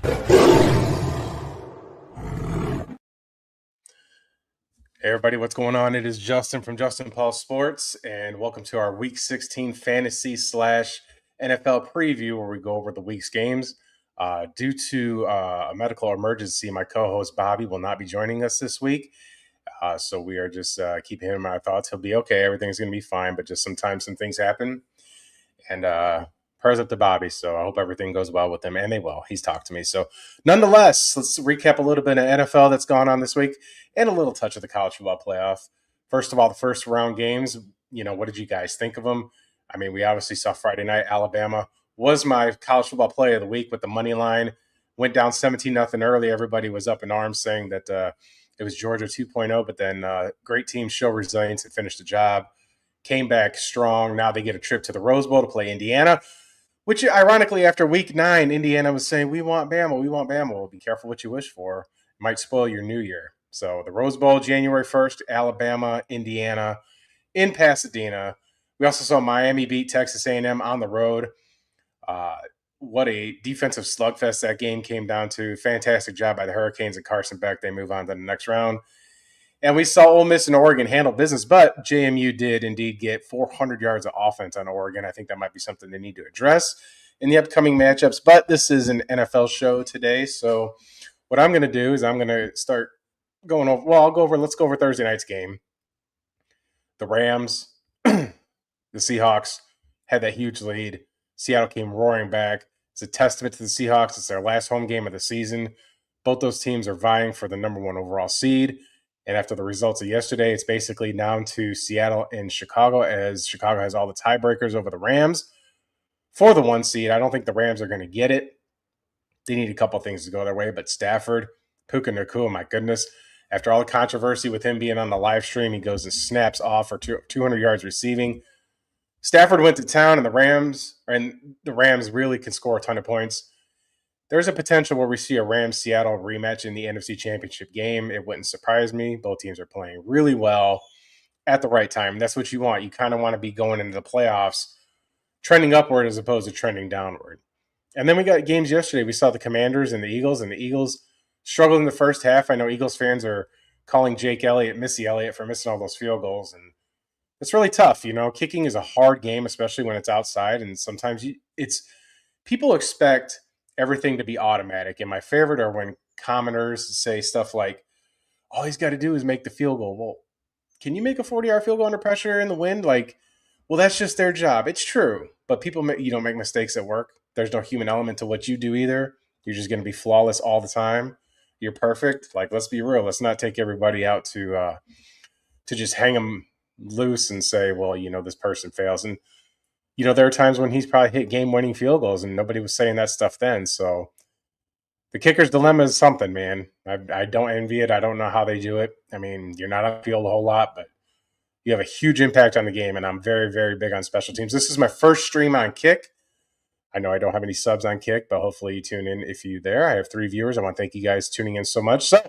Hey everybody, what's going on? It is Justin from Justin Paul Sports, and welcome to our Week 16 fantasy slash NFL preview, where we go over the week's games. Due to a medical emergency, my co-host Bobby will not be joining us this week, so we are just keeping him in our thoughts. He'll be okay; everything's going to be fine. But just sometimes some things happen, and prayers up to Bobby. So I hope everything goes well with him, and they will. He's talked to me. So nonetheless, let's recap a little bit of NFL that's gone on this week and a little touch of the college football playoff. First of all, the first round games, what did you guys think of them? I mean, we obviously saw Friday night. Alabama was my college football play of the week with the money line. Went down 17-0 early. Everybody was up in arms saying that it was Georgia 2.0, but then great teams show resilience and finish the job. Came back strong. Now they get a trip to the Rose Bowl to play Indiana, which ironically, after week 9, Indiana was saying, we want Bama, we want Bama. Well, be careful what you wish for. It might spoil your new year. So the Rose Bowl, January 1st, Alabama, Indiana, in Pasadena. We also saw Miami beat Texas A&M on the road. What a defensive slugfest that game came down to. Fantastic job by the Hurricanes and Carson Beck. They move on to the next round. And we saw Ole Miss and Oregon handle business, but JMU did indeed get 400 yards of offense on Oregon. I think that might be something they need to address in the upcoming matchups. But this is an NFL show today, so what I'm going to do is I'm going to start going over. Well, let's go over Thursday night's game. The Rams, the Seahawks had that huge lead. Seattle came roaring back. It's a testament to the Seahawks. It's their last home game of the season. Both those teams are vying for the number one overall seed. And after the results of yesterday, it's basically down to Seattle and Chicago, as Chicago has all the tiebreakers over the Rams for the 1 seed. I don't think the Rams are going to get it. They need a couple things to go their way, but Stafford, Puka Nacua, my goodness. After all the controversy with him being on the live stream, he goes and snaps off for 200 yards receiving. Stafford went to town, and the Rams really can score a ton of points. There's a potential where we see a Rams-Seattle rematch in the NFC Championship game. It wouldn't surprise me. Both teams are playing really well at the right time. That's what you want. You kind of want to be going into the playoffs trending upward as opposed to trending downward. And then we got games yesterday. We saw the Commanders and the Eagles struggled in the first half. I know Eagles fans are calling Jake Elliott Missy Elliott for missing all those field goals, and it's really tough. Kicking is a hard game, especially when it's outside, and sometimes people expect everything to be automatic. And my favorite are when commenters say stuff like, all he's got to do is make the field goal. Well, can you make a 40-yard field goal under pressure in the wind? Well, that's just their job. It's true, but you don't make mistakes at work. There's no human element to what you do either. You're just going to be flawless all the time. You're perfect. Let's be real. Let's not take everybody out to just hang them loose and say, well, this person fails. And there are times when he's probably hit game-winning field goals, and nobody was saying that stuff then. So the kicker's dilemma is something, man. I don't envy it. I don't know how they do it. I mean, you're not on the field a whole lot, but you have a huge impact on the game, and I'm very, very big on special teams. This is my first stream on Kick. I know I don't have any subs on Kick, but hopefully you tune in if you're there. I have 3 viewers. I want to thank you guys tuning in so much. So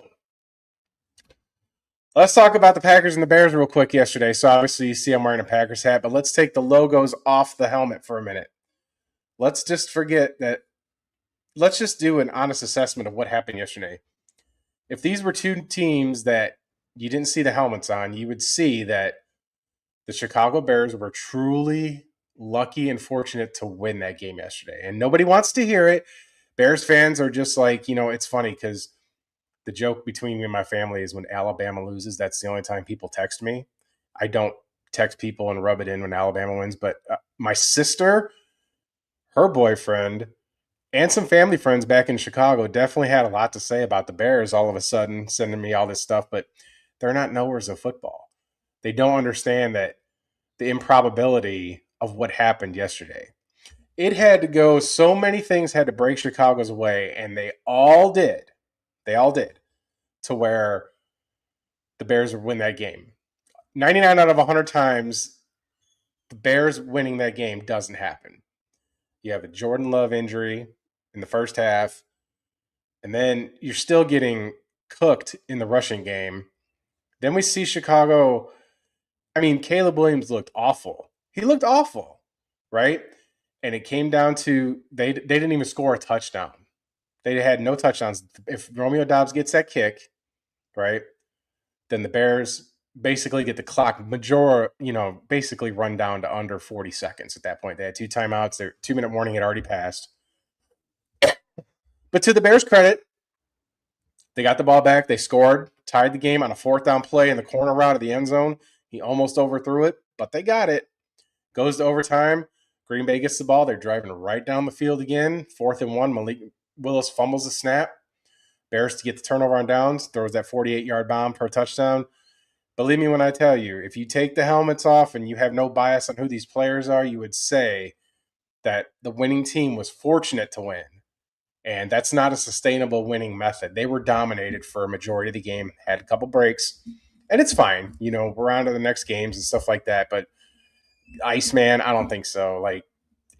let's talk about the Packers and the Bears real quick yesterday. So obviously you see I'm wearing a Packers hat, but let's take the logos off the helmet for a minute. Let's just forget that. Let's just do an honest assessment of what happened yesterday. If these were two teams that you didn't see the helmets on, you would see that the Chicago Bears were truly lucky and fortunate to win that game yesterday. And nobody wants to hear it. Bears fans are just like, it's funny because the joke between me and my family is when Alabama loses, that's the only time people text me. I don't text people and rub it in when Alabama wins. But my sister, her boyfriend, and some family friends back in Chicago definitely had a lot to say about the Bears all of a sudden, sending me all this stuff. But they're not knowers of football. They don't understand that the improbability of what happened yesterday. It had to go, so many things had to break Chicago's way, and they all did. They all did, to where the Bears would win that game. 99 out of 100 times, the Bears winning that game doesn't happen. You have a Jordan Love injury in the first half, and then you're still getting cooked in the rushing game. Then we see Chicago. I mean, Caleb Williams looked awful. He looked awful, right? And it came down to they didn't even score a touchdown. They had no touchdowns. If Romeo Doubs gets that kick, right, then the Bears basically get the clock basically run down to under 40 seconds at that point. They had 2 timeouts. Their 2-minute warning had already passed. But to the Bears' credit, they got the ball back. They scored, tied the game on a 4th down play in the corner route of the end zone. He almost overthrew it, but they got it. Goes to overtime. Green Bay gets the ball. They're driving right down the field again. 4th and 1. Malik Willis fumbles the snap. Bears to get the turnover on downs. Throws that 48-yard bomb per touchdown. Believe me when I tell you, if you take the helmets off and you have no bias on who these players are, you would say that the winning team was fortunate to win. And that's not a sustainable winning method. They were dominated for a majority of the game, had a couple breaks, and it's fine. We're on to the next games and stuff like that. But Iceman, I don't think so. Like,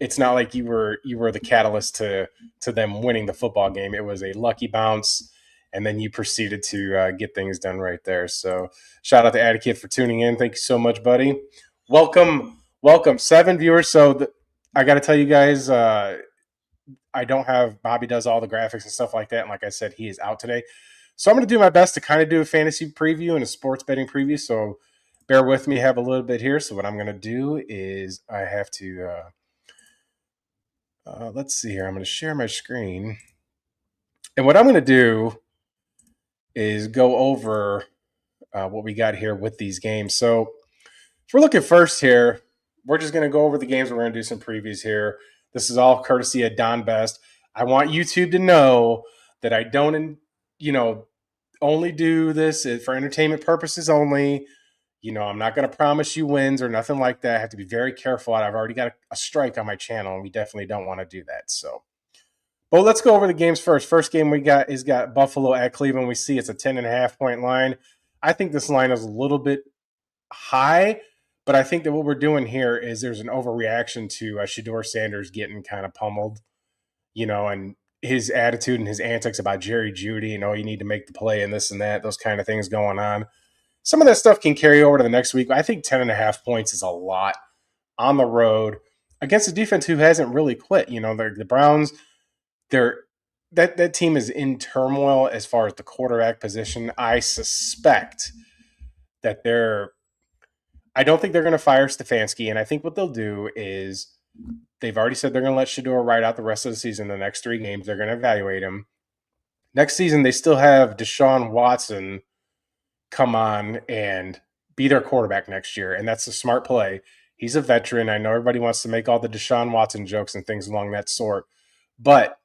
it's not like you were the catalyst to them winning the football game. It was a lucky bounce, and then you proceeded to get things done right there. So shout out to Adikid for tuning in. Thank you so much, buddy. Welcome, 7 viewers. So I got to tell you guys, I don't have Bobby does all the graphics and stuff like that. And like I said, he is out today. So I'm going to do my best to kind of do a fantasy preview and a sports betting preview. So bear with me, have a little bit here. So what I'm going to do is I have to, let's see here. I'm going to share my screen. And what I'm going to do is go over what we got here with these games. So if we're looking first here, we're just going to go over the games. We're going to do some previews here. This is all courtesy of Don Best. I want YouTube to know that I don't, only do this for entertainment purposes only. I'm not going to promise you wins or nothing like that. I have to be very careful. I've already got a strike on my channel, and we definitely don't want to do that. So, but let's go over the games first. First game we got is Buffalo at Cleveland. We see it's a 10.5-point line. I think this line is a little bit high, but I think that what we're doing here is there's an overreaction to Shedeur Sanders getting kind of pummeled, and his attitude and his antics about Jerry Jeudy, you need to make the play and this and that, those kind of things going on. Some of that stuff can carry over to the next week. I think 10.5 points is a lot on the road against a defense who hasn't really quit. The Browns, that team is in turmoil as far as the quarterback position. I suspect that I don't think they're going to fire Stefanski, and I think what they'll do is they've already said they're going to let Shedeur ride out the rest of the season. The next 3 games, they're going to evaluate him. Next season, they still have Deshaun Watson come on and be their quarterback next year, and that's a smart play. He's a veteran. I know everybody wants to make all the Deshaun Watson jokes and things along that sort, but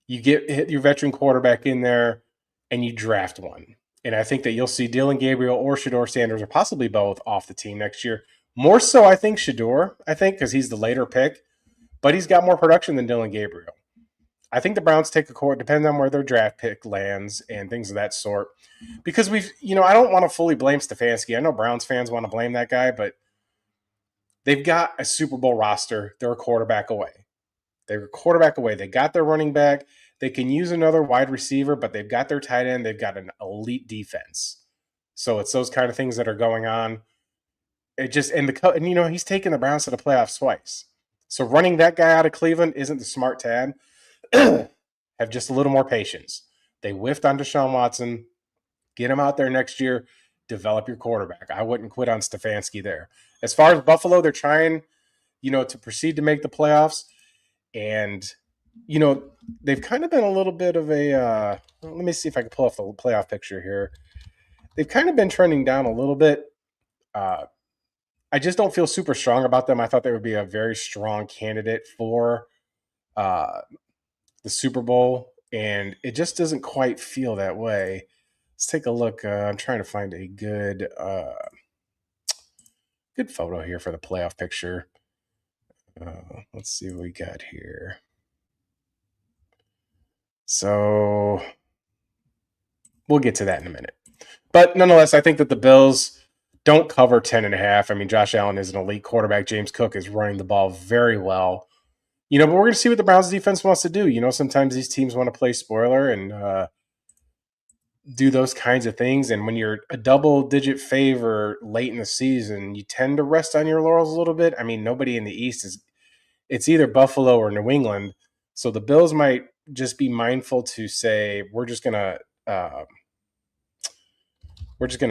you hit your veteran quarterback in there and you draft one. And I think that you'll see Dillon Gabriel or Shedeur Sanders, or possibly both, off the team next year. More so, I think, Shedeur, because he's the later pick, but he's got more production than Dillon Gabriel. I think the Browns take a court, depending on where their draft pick lands and things of that sort. Because I don't want to fully blame Stefanski. I know Browns fans want to blame that guy, but they've got a Super Bowl roster. They're a quarterback away. They got their running back. They can use another wide receiver, but they've got their tight end. They've got an elite defense. So it's those kind of things that are going on. He's taken the Browns to the playoffs twice. So running that guy out of Cleveland isn't the smart tab. Have just a little more patience. They whiffed on Deshaun Watson. Get him out there next year. Develop your quarterback. I wouldn't quit on Stefanski there. As far as Buffalo, they're trying, to proceed to make the playoffs. And, they've kind of been a little bit of a let me see if I can pull off the playoff picture here. They've kind of been trending down a little bit. I just don't feel super strong about them. I thought they would be a very strong candidate for the Super Bowl, and it just doesn't quite feel that way. Let's take a look. I'm trying to find a good photo here for the playoff picture. Let's see what we got here. So we'll get to that in a minute. But nonetheless, I think that the Bills don't cover 10.5. I mean, Josh Allen is an elite quarterback. James Cook is running the ball very well. But we're going to see what the Browns defense wants to do. Sometimes these teams want to play spoiler and do those kinds of things. And when you're a double-digit favor late in the season, you tend to rest on your laurels a little bit. I mean, nobody in the East it's either Buffalo or New England. So the Bills might just be mindful to say we're just gonna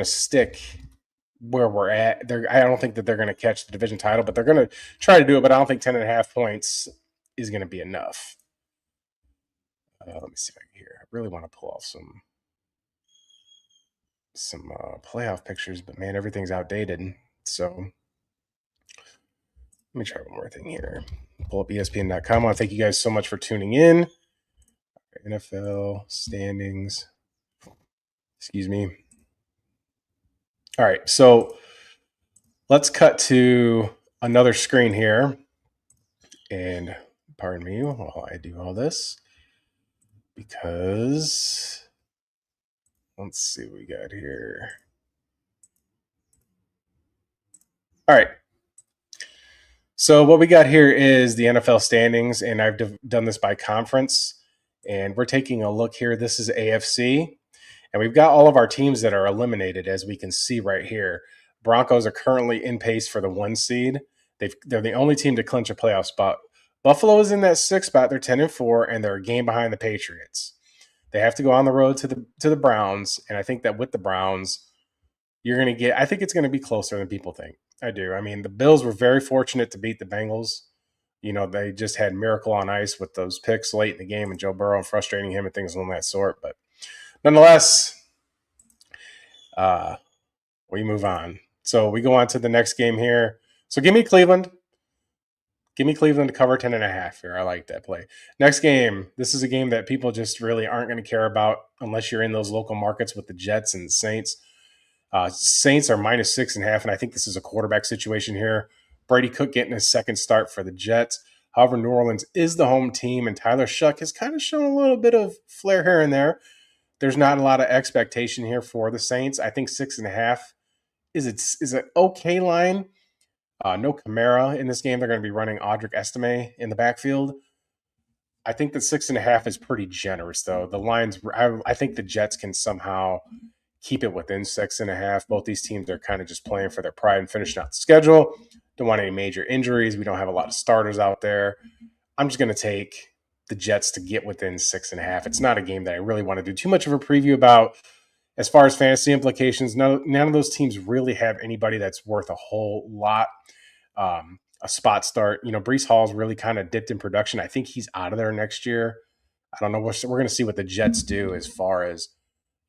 stick where we're at. I don't think that they're gonna catch the division title, but they're gonna try to do it. But I don't think 10.5 points is gonna be enough. Let me see if I can hear. I really want to pull off some playoff pictures, but man, everything's outdated. So let me try one more thing here. Pull up ESPN.com. I want to thank you guys so much for tuning in. NFL standings. Excuse me. All right, so let's cut to another screen here. And pardon me while I do all this, because let's see what we got here. All right. So what we got here is the NFL standings, and I've done this by conference. And we're taking a look here. This is AFC, and we've got all of our teams that are eliminated, as we can see right here. Broncos are currently in pace for the 1 seed. They're the only team to clinch a playoff spot. Buffalo is in that 6th spot. They're 10-4, and they're a game behind the Patriots. They have to go on the road to the Browns, and I think that with the Browns, you're going to get. I think it's going to be closer than people think. I do. I mean, the Bills were very fortunate to beat the Bengals. You know, they just had miracle on ice with those picks late in the game and Joe Burrow and frustrating him and things of that sort. But nonetheless, we move on. So we go on to the next game here. So give me Cleveland. Give me Cleveland to cover 10.5 here. I like that play. Next game. This is a game that people just really aren't going to care about unless you're in those local markets with the Jets and the Saints. Saints are -6.5, and I think this is a quarterback situation here. Brady Cook getting his second start for the Jets. However, New Orleans is the home team, and Tyler Shuck has kind of shown a little bit of flair here and there. There's not a lot of expectation here for the Saints. I think 6.5 is an okay line. No Kamara in this game. They're going to be running Audric Estime in the backfield. I think that 6.5 is pretty generous, though. The lines, I think the Jets can somehow keep it within 6.5. Both these teams are kind of just playing for their pride and finishing out the schedule. Don't want any major injuries. We don't have a lot of starters out there. I'm just going to take the Jets to get within 6.5. It's not a game that I really want to do too much of a preview about. As far as fantasy implications, none of those teams really have anybody that's worth a whole lot. A spot start. You know, Brees Hall's really kind of dipped in production. I think he's out of there next year. I don't know. We're going to see what the Jets do as far as,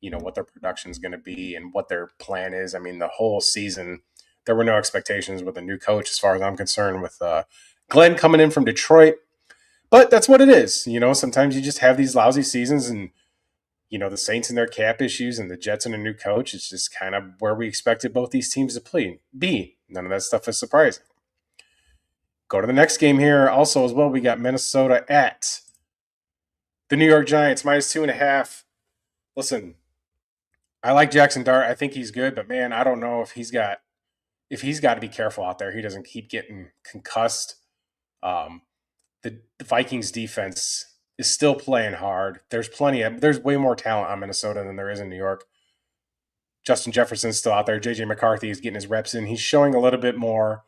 you know, what their production is going to be and what their plan is. I mean, the whole season, there were no expectations with a new coach as far as I'm concerned, with Glenn coming in from Detroit. But that's what it is. You know, sometimes you just have these lousy seasons, and, you know, the Saints and their cap issues and the Jets and a new coach, it's just kind of where we expected both these teams to be. None of that stuff is surprising. Go to the next game here also as well. We got Minnesota at the New York Giants, -2.5. Listen, I like Jackson Dart. I think he's good, but man, I don't know if he's got to be careful out there. He doesn't keep getting concussed. Um, the Vikings defense is still playing hard. There's way more talent on Minnesota than there is in New York. Justin Jefferson's still out there. JJ McCarthy is getting his reps in. He's showing a little bit more.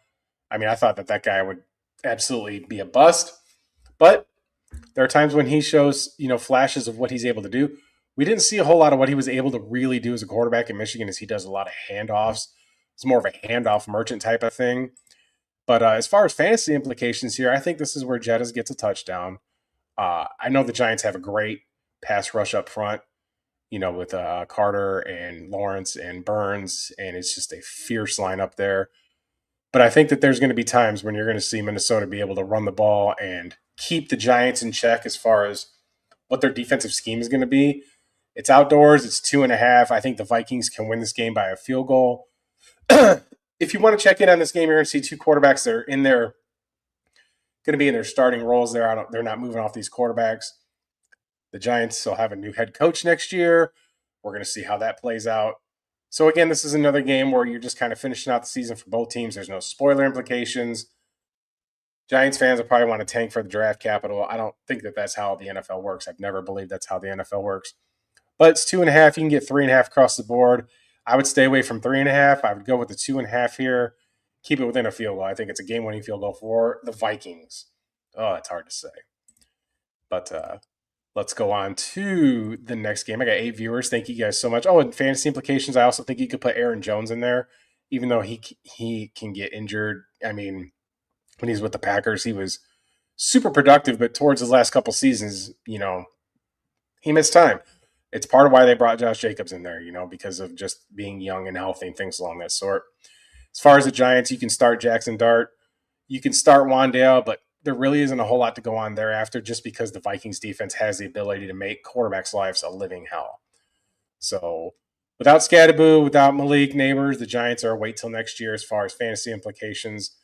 I mean, I thought that guy would absolutely be a bust, but there are times when he shows, you know, flashes of what he's able to do. We didn't see a whole lot of what he was able to really do as a quarterback in Michigan, as he does a lot of handoffs. It's more of a handoff merchant type of thing. But as far as fantasy implications here, I think this is where Jettas gets a touchdown. I know the Giants have a great pass rush up front, you know, with Carter and Lawrence and Burns, and it's just a fierce lineup there. But I think that there's going to be times when you're going to see Minnesota be able to run the ball and keep the Giants in check as far as what their defensive scheme is going to be. It's outdoors. It's 2.5. I think the Vikings can win this game by a field goal. If you want to check in on this game, you're going to see two quarterbacks that are in there, going to be in their starting roles. They're not moving off these quarterbacks. The Giants will have a new head coach next year. We're going to see how that plays out. So again, this is another game where you're just kind of finishing out the season for both teams. There's no spoiler implications. Giants fans will probably want to tank for the draft capital. I don't think that that's how the NFL works. I've never believed that's how the NFL works. But it's 2.5. You can get 3.5 across the board. I would stay away from 3.5. I would go with the 2.5 here. Keep it within a field goal. I think it's a game-winning field goal for the Vikings. Oh, that's hard to say. But let's go on to the next game. I got 8 viewers. Thank you guys so much. Oh, and fantasy implications. I also think you could put Aaron Jones in there, even though he can get injured. I mean, when he's with the Packers, he was super productive, but towards his last couple seasons, he missed time. It's part of why they brought Josh Jacobs in there, because of just being young and healthy and things along that sort. As far as the Giants, you can start Jackson Dart. You can start Wandale, but there really isn't a whole lot to go on thereafter just because the Vikings defense has the ability to make quarterbacks' lives a living hell. So without Scadaboo, without Malik Neighbors, the Giants are a wait till next year as far as fantasy implications.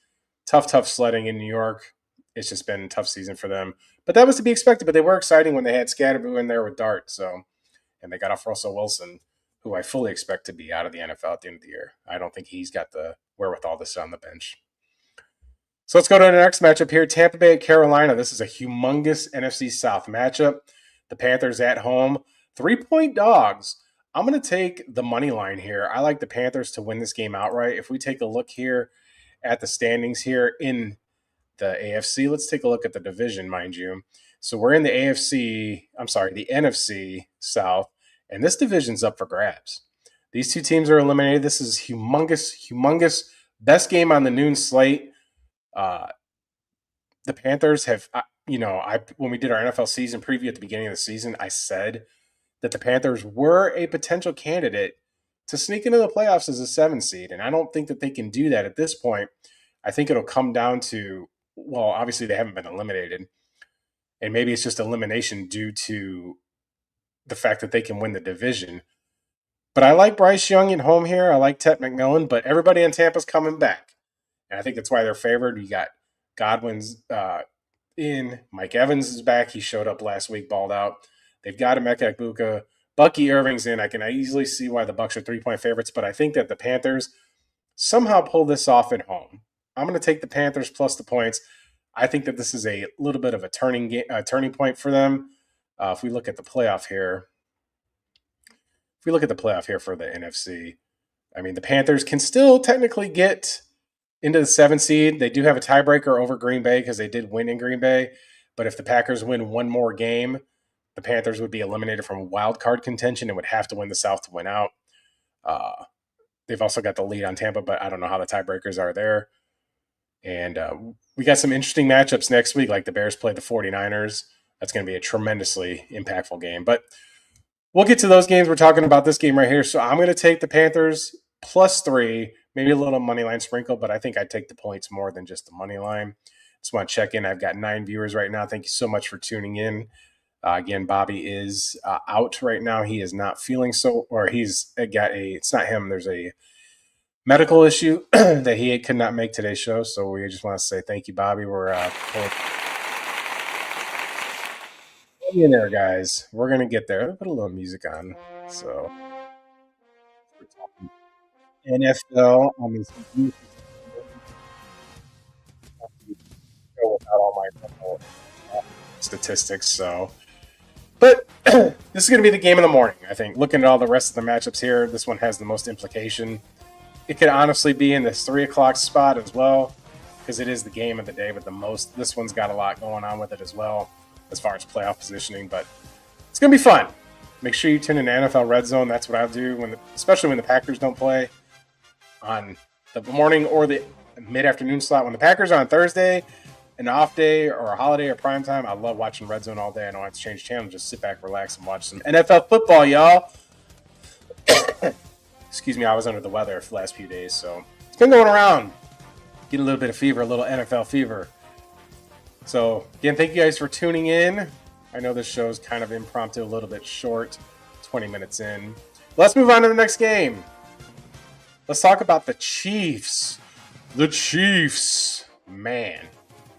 Tough sledding in New York. It's just been a tough season for them. But that was to be expected. But they were exciting when they had Scadaboo in there with Dart. So, and they got off Russell Wilson, who I fully expect to be out of the NFL at the end of the year. I don't think he's got the wherewithal to sit on the bench. So let's go to the next matchup here. Tampa Bay at Carolina. This is a humongous NFC South matchup. The Panthers at home. 3-point dogs. I'm going to take the money line here. I like the Panthers to win this game outright. If we take a look here at the standings here in the AFC, let's take a look at the division, mind you. So we're in the the NFC South, and this division's up for grabs. These two teams are eliminated. This is humongous. Best game on the noon slate. The Panthers have, when we did our NFL season preview at the beginning of the season, I said that the Panthers were a potential candidate to sneak into the playoffs as a 7 seed, and I don't think that they can do that at this point. I think it'll come down to, well, obviously they haven't been eliminated, and maybe it's just elimination due to the fact that they can win the division. But I like Bryce Young at home here. I like Ted McMillan, but everybody in Tampa's coming back. And I think that's why they're favored. You got Godwin's in. Mike Evans is back. He showed up last week, balled out. They've got Emeka Egbuka. Bucky Irving's in. I can easily see why the Bucs are 3-point favorites, but I think that the Panthers somehow pull this off at home. I'm going to take the Panthers plus the points. I think that this is a little bit of a turning point for them. If we look at the playoff here, for the NFC, I mean, the Panthers can still technically get into the 7 seed. They do have a tiebreaker over Green Bay because they did win in Green Bay. But if the Packers win one more game, the Panthers would be eliminated from wild card contention and would have to win the South to win out. They've also got the lead on Tampa, but I don't know how the tiebreakers are there. And we got some interesting matchups next week, like the Bears play the 49ers. That's going to be a tremendously impactful game. But we'll get to those games. We're talking about this game right here. So I'm going to take the Panthers plus 3, maybe a little money line sprinkle, but I think I'd take the points more than just the money line. Just want to check in. I've got 9 viewers right now. Thank you so much for tuning in. Again, Bobby is out right now. He is not feeling it's not him. There's a medical issue that he could not make today's show. So we just want to say thank you, Bobby. We're hang in there, guys. We're going to get there. I'll put a little music on. So we're talking NFL on this without all my statistics. So, but this is going to be the game of the morning. I think looking at all the rest of the matchups here, this one has the most implication. It could honestly be in this 3 o'clock spot as well because it is the game of the day with the most. This one's got a lot going on with it as well as far as playoff positioning, but it's going to be fun. Make sure you tune in to NFL Red Zone. That's what I'll do, especially when the Packers don't play on the morning or the mid-afternoon slot. When the Packers are on Thursday, an off day or a holiday or prime time, I love watching Red Zone all day. I don't have to change channel. Just sit back, relax, and watch some NFL football, y'all. Excuse me, I was under the weather for the last few days, so it's been going around. Getting a little bit of fever, a little NFL fever. So, again, thank you guys for tuning in. I know this show is kind of impromptu, a little bit short, 20 minutes in. Let's move on to the next game. Let's talk about the Chiefs. The Chiefs. Man,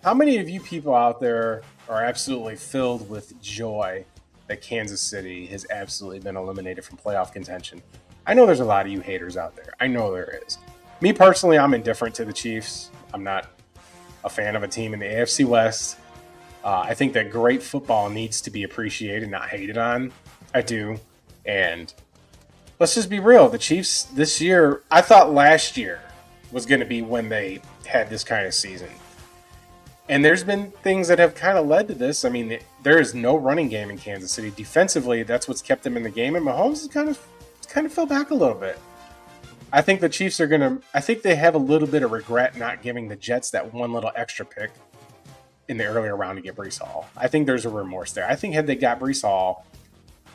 how many of you people out there are absolutely filled with joy that Kansas City has absolutely been eliminated from playoff contention? I know there's a lot of you haters out there. I know there is. Me personally, I'm indifferent to the Chiefs. I'm not a fan of a team in the AFC West. I think that great football needs to be appreciated, not hated on. I do. And let's just be real. The Chiefs this year, I thought last year was going to be when they had this kind of season. And there's been things that have kind of led to this. I mean, there is no running game in Kansas City. Defensively, that's what's kept them in the game. And Mahomes has kind of fell back a little bit. I think the Chiefs are going to. I think they have a little bit of regret not giving the Jets that one little extra pick in the earlier round to get Brees Hall. I think there's a remorse there. I think had they got Brees Hall,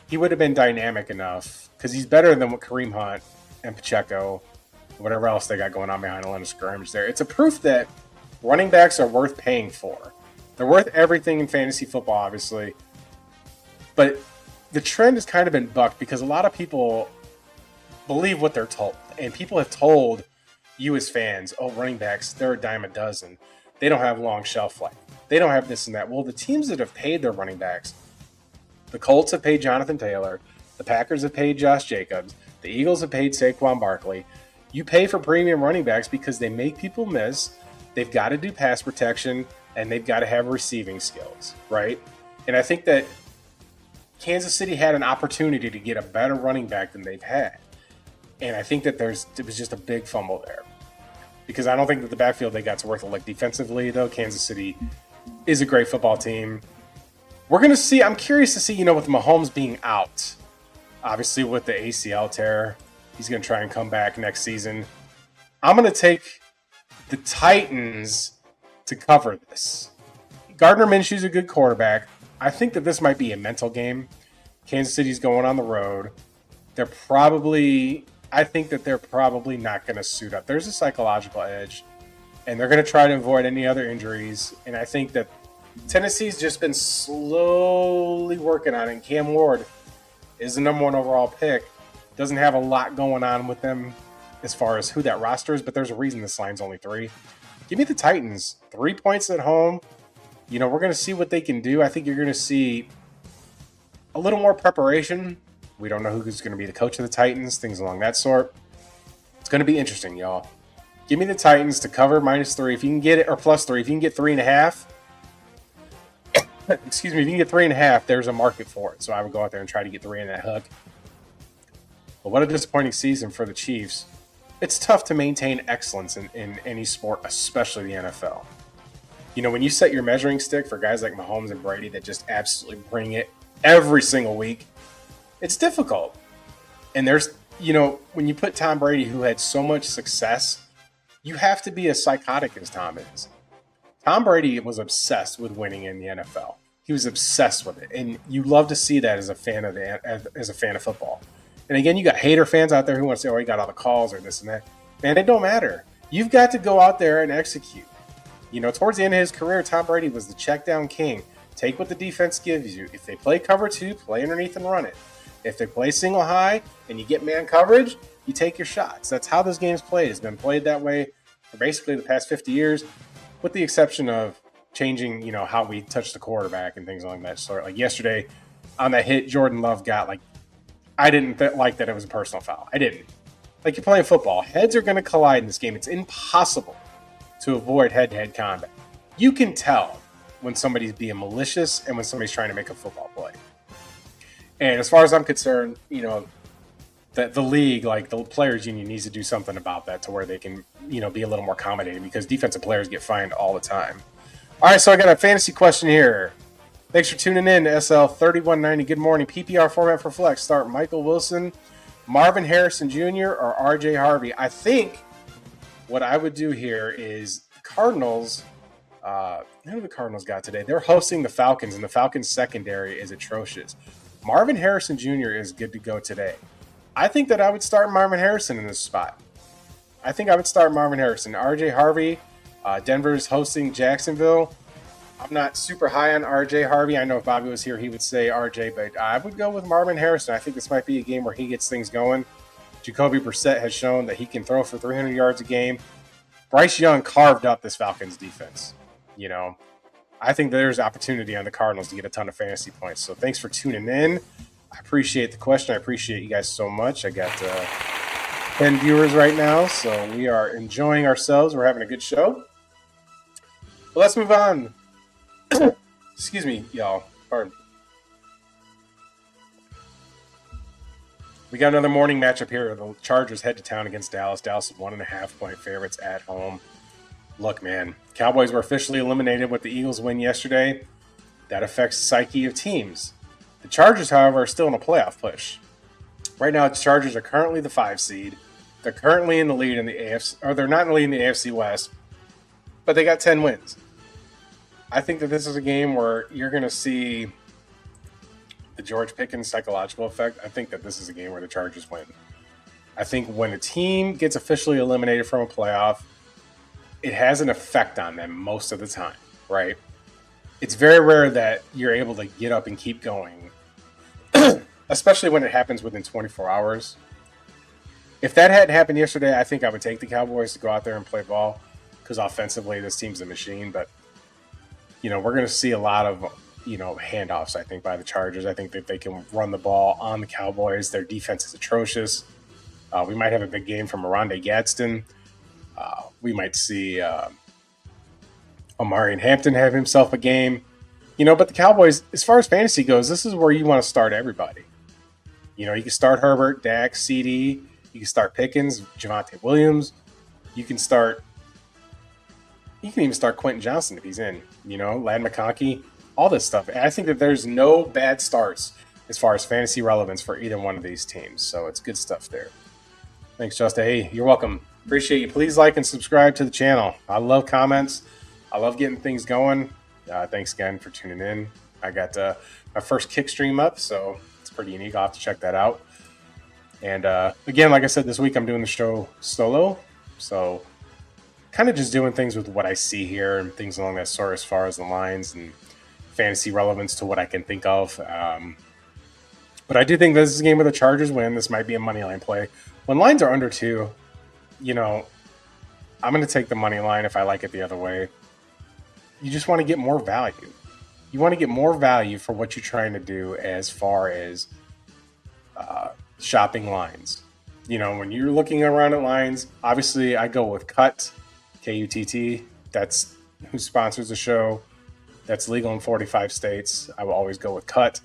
he would have been dynamic enough because he's better than what Kareem Hunt and Pacheco, whatever else they got going on behind the line of scrimmage there. It's a proof that running backs are worth paying for. They're worth everything in fantasy football, obviously. But the trend has kind of been bucked because a lot of people believe what they're told. And people have told you as fans, oh, running backs, they're a dime a dozen. They don't have long shelf life. They don't have this and that. Well, the teams that have paid their running backs, the Colts have paid Jonathan Taylor. The Packers have paid Josh Jacobs. The Eagles have paid Saquon Barkley. You pay for premium running backs because they make people miss. They've got to do pass protection, and they've got to have receiving skills, right? And I think that Kansas City had an opportunity to get a better running back than they've had. And I think that it was just a big fumble there. Because I don't think that the backfield they got's worth it. Like defensively, though, Kansas City is a great football team. We're going to see, I'm curious to see, with Mahomes being out, obviously with the ACL tear, he's going to try and come back next season. I'm going to take the Titans to cover this. Gardner Minshew's a good quarterback. I think that this might be a mental game. Kansas City's going on the road. I think that they're probably not going to suit up. There's a psychological edge, and they're going to try to avoid any other injuries. And I think that Tennessee's just been slowly working on it. And Cam Ward is the number one overall pick. Doesn't have a lot going on with them as far as who that roster is, but there's a reason this line's only 3. Give me the Titans. 3 points at home. We're going to see what they can do. I think you're going to see a little more preparation. We don't know who's going to be the coach of the Titans, things along that sort. It's going to be interesting, y'all. Give me the Titans to cover -3 if you can get it, or +3 if you can get 3.5. Excuse me, if you can get 3.5, there's a market for it. So I would go out there and try to get 3 in that hook. But what a disappointing season for the Chiefs. It's tough to maintain excellence in any sport, especially the NFL. When you set your measuring stick for guys like Mahomes and Brady that just absolutely bring it every single week, it's difficult. And there's, when you put Tom Brady, who had so much success, you have to be as psychotic as Tom is. Tom Brady was obsessed with winning in the NFL. He was obsessed with it. And you love to see that as a fan of football. And again, you got hater fans out there who want to say, oh, he got all the calls or this and that. Man, it don't matter. You've got to go out there and execute. Towards the end of his career, Tom Brady was the check down king. Take what the defense gives you. If they play cover 2, play underneath and run it. If they play single high and you get man coverage, you take your shots. That's how this game's played. It's been played that way for basically the past 50 years, with the exception of changing, how we touch the quarterback and things like that sort. Like yesterday on that hit Jordan Love got, I didn't like that it was a personal foul. I didn't. You're playing football. Heads are going to collide in this game. It's impossible to avoid head-to-head combat. You can tell when somebody's being malicious and when somebody's trying to make a football play. And as far as I'm concerned, the league, the players union, needs to do something about that to where they can, be a little more accommodating, because defensive players get fined all the time. All right, so I got a fantasy question here. Thanks for tuning in to SL3190. Good morning. PPR format for flex. Start Michael Wilson, Marvin Harrison Jr., or RJ Harvey. I think what I would do here is the Cardinals. Who the Cardinals got today? They're hosting the Falcons, and the Falcons secondary is atrocious. Marvin Harrison Jr. is good to go today. I think that I would start Marvin Harrison in this spot. I think I would start Marvin Harrison. RJ Harvey, Denver's hosting Jacksonville. I'm not super high on RJ Harvey. I know if Bobby was here, he would say RJ, but I would go with Marvin Harrison. I think this might be a game where he gets things going. Jacoby Brissett has shown that he can throw for 300 yards a game. Bryce Young carved up this Falcons defense. I think there's opportunity on the Cardinals to get a ton of fantasy points. So thanks for tuning in. I appreciate the question. I appreciate you guys so much. I got 10 viewers right now, so we are enjoying ourselves. We're having a good show. Well, let's move on. Excuse me, y'all. Pardon. We got another morning matchup here. The Chargers head to town against Dallas. Dallas is 1.5 point favorites at home. Look, man, Cowboys were officially eliminated with the Eagles win yesterday. That affects the psyche of teams. The Chargers, however, are still in a playoff push. Right now, the Chargers are currently the 5 seed. They're currently in the lead in the AFC, or they're not in the lead in the AFC West, but they got 10 wins. I think that this is a game where you're going to see the George Pickens psychological effect. I think that this is a game where the Chargers win. I think when a team gets officially eliminated from a playoff, it has an effect on them most of the time, right? It's very rare that you're able to get up and keep going, especially when it happens within 24 hours. If that hadn't happened yesterday, I think I would take the Cowboys to go out there and play ball because offensively this team's a machine. But, we're going to see a lot of, handoffs, I think, by the Chargers. I think that they can run the ball on the Cowboys. Their defense is atrocious. We might have a big game from Aronde Gadsden. We might see Omarion Hampton have himself a game. But the Cowboys, as far as fantasy goes, this is where you want to start everybody. You can start Herbert, Dak, CD. You can start Pickens, Javonte Williams. You can even start Quentin Johnson if he's in. Lad McConkey, all this stuff. And I think that there's no bad starts as far as fantasy relevance for either one of these teams. So it's good stuff there. Thanks, Justin. Hey, you're welcome. Appreciate you. Please like and subscribe to the channel. I love comments. I love getting things going. Thanks again for tuning in. I got my first kick stream up, so it's pretty unique. I'll have to check that out. And again, like I said, this week I'm doing the show solo. So kind of just doing things with what I see here and things along that sort as far as the lines and fantasy relevance to what I can think of. But I do think this is a game where the Chargers win. This might be a money line play. When lines are under 2, I'm going to take the money line if I like it the other way. You just want to get more value. You want to get more value for what you're trying to do as far as shopping lines. When you're looking around at lines, obviously I go with Cut, Kutt. That's who sponsors the show. That's legal in 45 states. I will always go with Cut.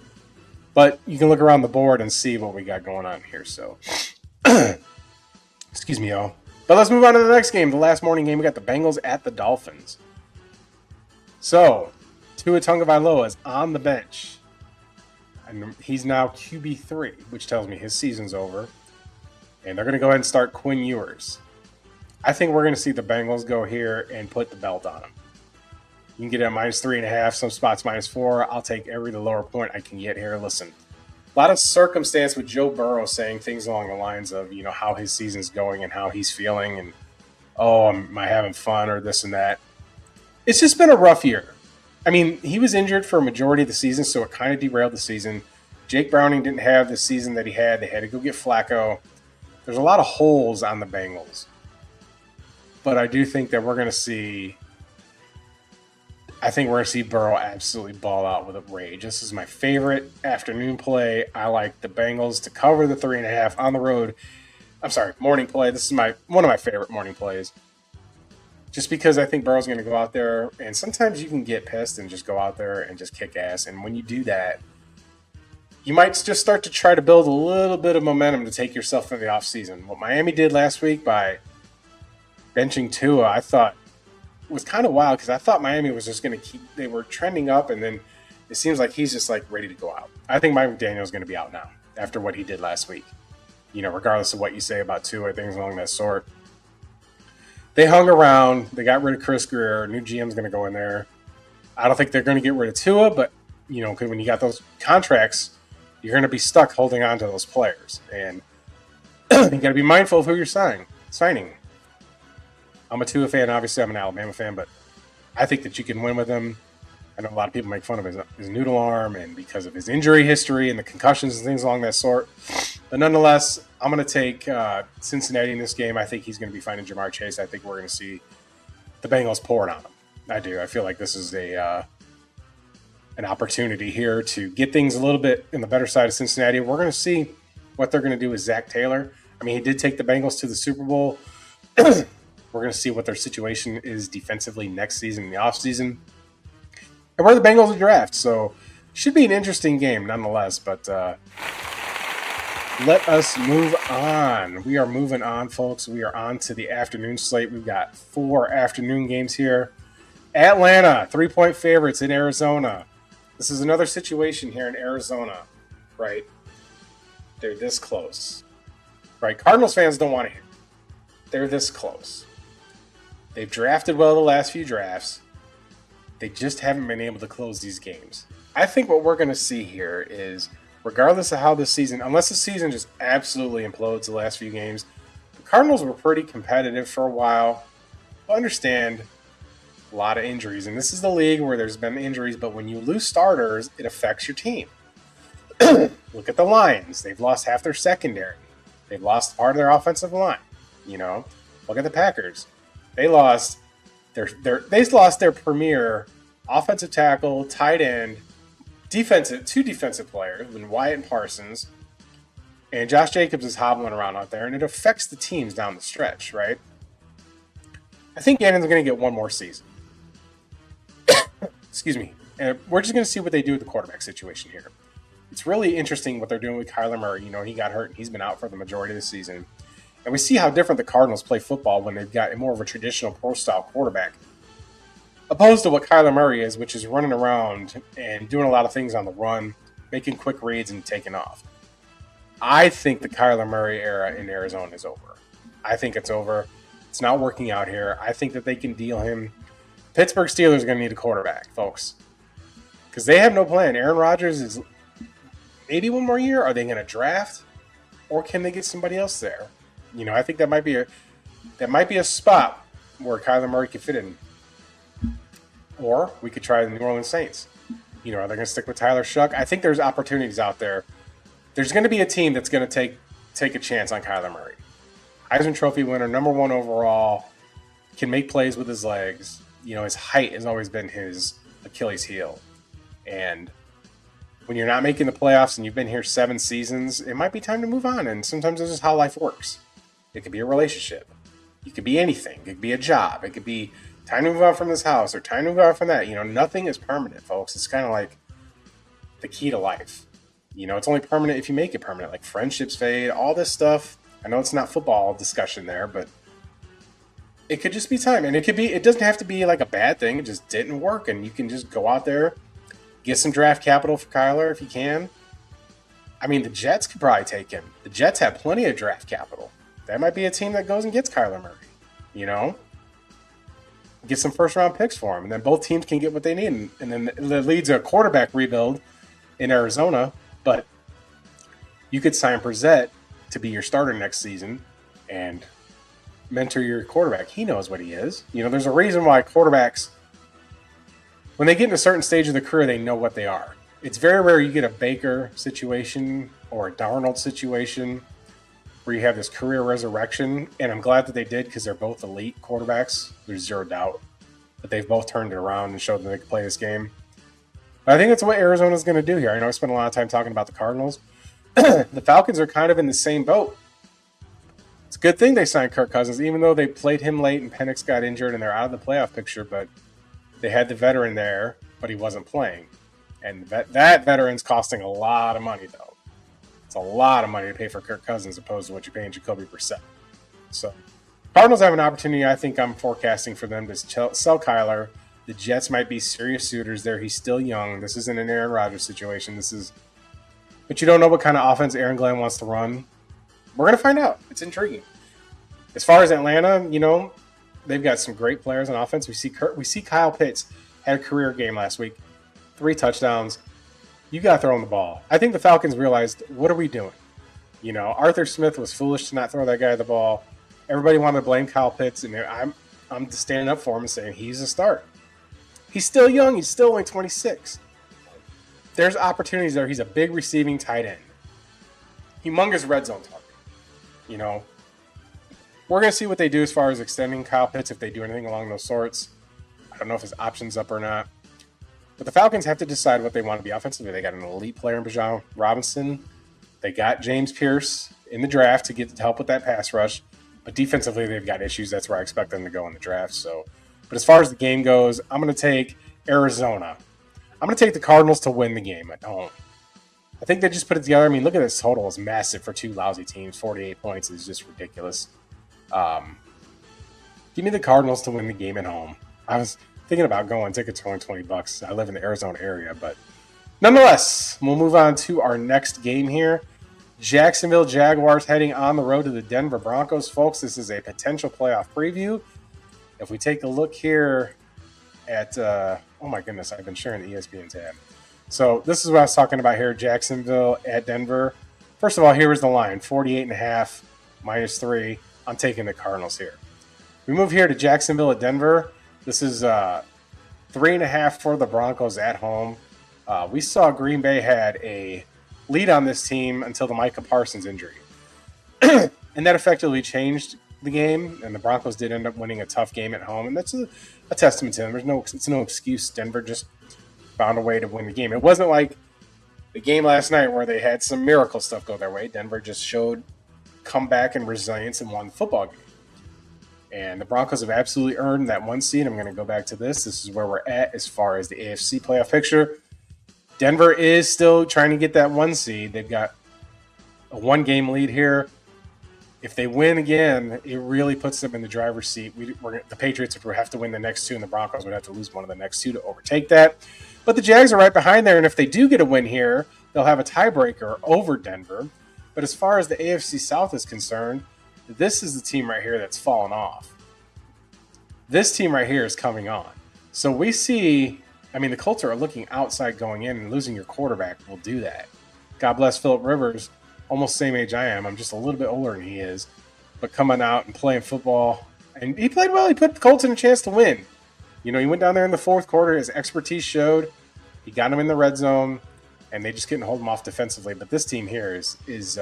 But you can look around the board and see what we got going on here. So, excuse me, y'all. But let's move on to the next game. The last morning game, we got the Bengals at the Dolphins. So, Tua Tagovailoa is on the bench. And he's now QB3, which tells me his season's over. And they're going to go ahead and start Quinn Ewers. I think we're going to see the Bengals go here and put the belt on him. You can get it at -3.5, some spots -4. I'll take the lower point I can get here. Listen, a lot of circumstance with Joe Burrow saying things along the lines of, how his season's going and how he's feeling and, am I having fun or this and that. It's just been a rough year. I mean, he was injured for a majority of the season, so it kind of derailed the season. Jake Browning didn't have the season that he had. They had to go get Flacco. There's a lot of holes on the Bengals. But I do think that we're going to see Burrow absolutely ball out with a rage. This is my favorite afternoon play. I like the Bengals to cover the 3.5 on the road. I'm sorry, morning play. This is one of my favorite morning plays. Just because I think Burrow's going to go out there, and sometimes you can get pissed and just go out there and just kick ass. And when you do that, you might just start to try to build a little bit of momentum to take yourself into the offseason. What Miami did last week by benching Tua, I thought was kind of wild because I thought Miami was just going to they were trending up, and then it seems like he's just ready to go out. I think Mike McDaniel is going to be out now after what he did last week. Regardless of what you say about Tua, things along that sort. They hung around. They got rid of Chris Greer. New GM's going to go in there. I don't think they're going to get rid of Tua, but because when you got those contracts, you're going to be stuck holding on to those players, and you got to be mindful of who you're signing. I'm a Tua fan. Obviously, I'm an Alabama fan, but I think that you can win with him. I know a lot of people make fun of his noodle arm and because of his injury history and the concussions and things along that sort. But nonetheless, I'm going to take Cincinnati in this game. I think he's going to be finding Jamar Chase. I think we're going to see the Bengals pour it on him. I do. I feel like this is an opportunity here to get things a little bit in the better side of Cincinnati. We're going to see what they're going to do with Zach Taylor. I mean, he did take the Bengals to the Super Bowl. We're going to see what their situation is defensively next season in the offseason. And where the Bengals are draft. So should be an interesting game nonetheless. But Let us move on. We are moving on, folks. We are on to the afternoon slate. We've got 4 afternoon games here. Atlanta, 3-point favorites in Arizona. This is another situation here in Arizona, right? They're this close, right? Cardinals fans don't want to hear. They're this close. They've drafted well the last few drafts. They just haven't been able to close these games. I think what we're going to see here is, regardless of how this season, unless the season just absolutely implodes the last few games, the Cardinals were pretty competitive for a while. I understand a lot of injuries, and this is the league where there's been injuries, but when you lose starters, it affects your team. Look at the Lions. They've lost half their secondary. They've lost part of their offensive line. Look at the Packers. They lost their premier offensive tackle, tight end, two defensive players, and Wyatt and Parsons, and Josh Jacobs is hobbling around out there, and it affects the teams down the stretch, right? I think Gannon's going to get one more season. Excuse me. And we're just going to see what they do with the quarterback situation here. It's really interesting what they're doing with Kyler Murray. He got hurt and he's been out for the majority of the season. And we see how different the Cardinals play football when they've got more of a traditional pro-style quarterback, opposed to what Kyler Murray is, which is running around and doing a lot of things on the run, making quick reads and taking off. I think the Kyler Murray era in Arizona is over. I think it's over. It's not working out here. I think that they can deal him. Pittsburgh Steelers are going to need a quarterback, folks, because they have no plan. Aaron Rodgers is maybe one more year. Are they going to draft, or can they get somebody else there? I think that might be a spot where Kyler Murray could fit in. Or we could try the New Orleans Saints. Are they going to stick with Tyler Shuck? I think there's opportunities out there. There's going to be a team that's going to take a chance on Kyler Murray. Heisman Trophy winner, number 1 overall, can make plays with his legs. His height has always been his Achilles heel. And when you're not making the playoffs and you've been here 7 seasons, it might be time to move on. And sometimes this is how life works. It could be a relationship. It could be anything. It could be a job. It could be time to move on from this house or time to move on from that. Nothing is permanent, folks. It's kind of like the key to life. It's only permanent if you make it permanent. Like friendships fade, all this stuff. I know it's not football discussion there, but it could just be time. And it doesn't have to be like a bad thing. It just didn't work. And you can just go out there, get some draft capital for Kyler if you can. I mean, the Jets could probably take him. The Jets have plenty of draft capital. That might be a team that goes and gets Kyler Murray, Get some first-round picks for him, and then both teams can get what they need. And then it leads to a quarterback rebuild in Arizona, but you could sign Brissett to be your starter next season and mentor your quarterback. He knows what he is. There's a reason why quarterbacks, when they get in a certain stage of their career, they know what they are. It's very rare you get a Baker situation or a Darnold situation where you have this career resurrection, and I'm glad that they did because they're both elite quarterbacks. There's zero doubt that they've both turned it around and showed that they can play this game. But I think that's what Arizona's going to do here. I know I spent a lot of time talking about the Cardinals. The Falcons are kind of in the same boat. It's a good thing they signed Kirk Cousins, even though they played him late and Penix got injured and they're out of the playoff picture, but they had the veteran there, but he wasn't playing. And that veteran's costing a lot of money, though. It's a lot of money to pay for Kirk Cousins opposed to what you're paying Jacoby Brissett. So Cardinals have an opportunity. I think I'm forecasting for them to sell Kyler. The Jets might be serious suitors there. He's still young. This isn't an Aaron Rodgers situation. But you don't know what kind of offense Aaron Glenn wants to run. We're going to find out. It's intriguing. As far as Atlanta, they've got some great players on offense. We see Kyle Pitts had a career game last week, 3 touchdowns. You got to throw him the ball. I think the Falcons realized, what are we doing? Arthur Smith was foolish to not throw that guy the ball. Everybody wanted to blame Kyle Pitts, and I'm standing up for him and saying he's a start. He's still young. He's still only 26. There's opportunities there. He's a big receiving tight end. Humongous red zone target. We're going to see what they do as far as extending Kyle Pitts, if they do anything along those sorts. I don't know if his option's up or not. But the Falcons have to decide what they want to be offensively. They got an elite player in Bijan Robinson. They got James Pierce in the draft to help with that pass rush. But defensively, they've got issues. That's where I expect them to go in the draft. But as far as the game goes, I'm going to take Arizona. I'm going to take the Cardinals to win the game at home. I think they just put it together. I mean, look at this total; it's massive for two lousy teams. 48 points is just ridiculous. Um, Give me the Cardinals to win the game at home. I was thinking about going. Tickets are only $20. I live in the Arizona area, but nonetheless, we'll move on to our next game here. Jacksonville Jaguars heading on the road to the Denver Broncos. Folks, this is a potential playoff preview. If we take a look here at, oh my goodness, I've been sharing the ESPN tab. So this is what I was talking about here, Jacksonville at Denver. First of all, here is the line, 48.5, -3. I'm taking the Cardinals here. We move here to Jacksonville at Denver. This is 3.5 for the Broncos at home. We saw Green Bay had a lead on this team until the Micah Parsons injury. And that effectively changed the game, and the Broncos did end up winning a tough game at home, and that's a testament to them. It's no excuse. Denver just found a way to win the game. It wasn't like the game last night where they had some miracle stuff go their way. Denver just showed comeback and resilience and won the football game. And the Broncos have absolutely earned that 1 seed. I'm going to go back to this. This is where we're at as far as the AFC playoff picture. Denver is still trying to get that 1 seed. They've got a 1-game lead here. If they win again, it really puts them in the driver's seat. The Patriots would have to win the next 2, and the Broncos would have to lose one of the next 2 to overtake that. But the Jags are right behind there, and if they do get a win here, they'll have a tiebreaker over Denver. But as far as the AFC South is concerned, this is the team right here that's fallen off. This team right here is coming on. So we see, I mean, the Colts are looking outside going in, and losing your quarterback will do that. God bless Phillip Rivers, almost same age I am. I'm just a little bit older than he is. But coming out and playing football, and he played well. He put the Colts in a chance to win. You know, he went down there in the fourth quarter. His expertise showed. He got him in the red zone, and they just couldn't hold him off defensively. But this team here is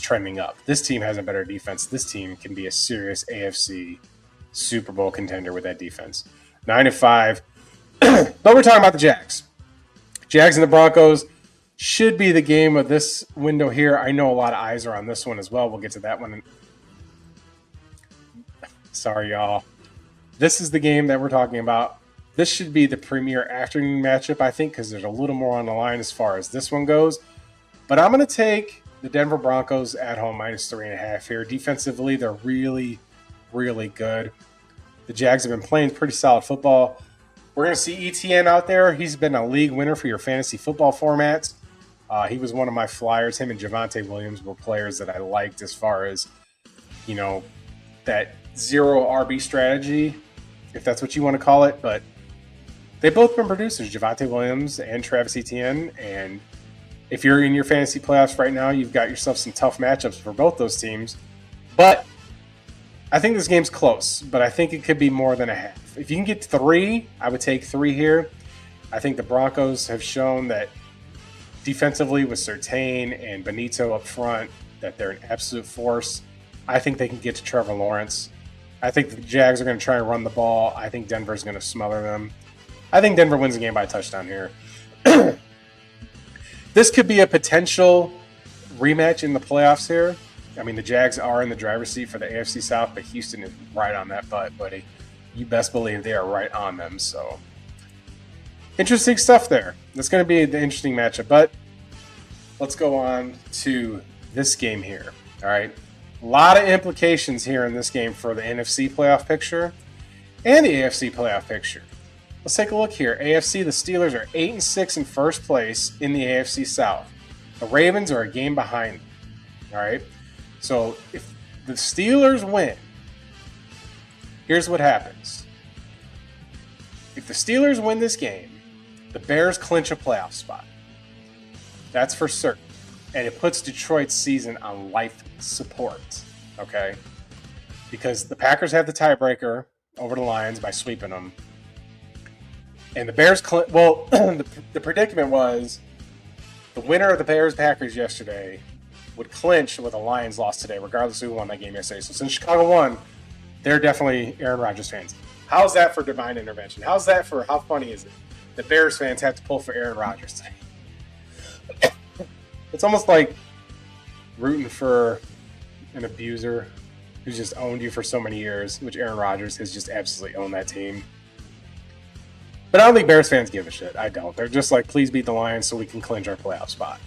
trending up. This team has a better defense. This team can be a serious AFC Super Bowl contender with that defense. 9-5. But we're talking about the Jags. Jags and the Broncos should be the game of this window here. I know a lot of eyes are on this one as well. We'll get to that one. Sorry, y'all. This is the game that we're talking about. This should be the premier afternoon matchup, I think, because there's a little more on the line as far as this one goes. But I'm going to take the Denver Broncos at home -3.5 here. Defensively, they're really, really good. The Jags have been playing pretty solid football. We're going to see ETN out there. He's been a league winner for your fantasy football formats. He was one of my flyers. Him and Javonte Williams were players that I liked as far as, you know, that zero RB strategy, if that's what you want to call it. But they've both been producers, Javonte Williams and Travis Etienne. And if you're in your fantasy playoffs right now, you've got yourself some tough matchups for both those teams. But I think this game's close, but I think it could be more than a half. If you can get 3, I would take 3 here. I think the Broncos have shown that defensively with Surtain and Benito up front, that they're an absolute force. I think they can get to Trevor Lawrence. I think the Jags are going to try and run the ball. I think Denver's going to smother them. I think Denver wins the game by a touchdown here. This could be a potential rematch in the playoffs here. I mean, the Jags are in the driver's seat for the AFC South, but Houston is right on that butt, buddy. You best believe they are right on them. So, interesting stuff there. That's going to be the interesting matchup. But let's go on to this game here. All right. A lot of implications here in this game for the NFC playoff picture and the AFC playoff picture. Let's take a look here. AFC, the Steelers are 8-6 in first place in the AFC South. The Ravens are a game behind them. All right. So if the Steelers win, here's what happens. If the Steelers win this game, the Bears clinch a playoff spot. That's for certain. And it puts Detroit's season on life support. Okay? Because the Packers have the tiebreaker over the Lions by sweeping them. And the Bears, the predicament was the winner of the Bears-Packers yesterday would clinch with a Lions loss today, regardless of who won that game yesterday. So since Chicago won, they're definitely Aaron Rodgers fans. How's that for divine intervention? How's that for, how funny is it? The Bears fans have to pull for Aaron Rodgers today. It's almost like rooting for an abuser who's just owned you for so many years, which Aaron Rodgers has just absolutely owned that team. But I don't think Bears fans give a shit. I don't. They're just like, please beat the Lions so we can clinch our playoff spot.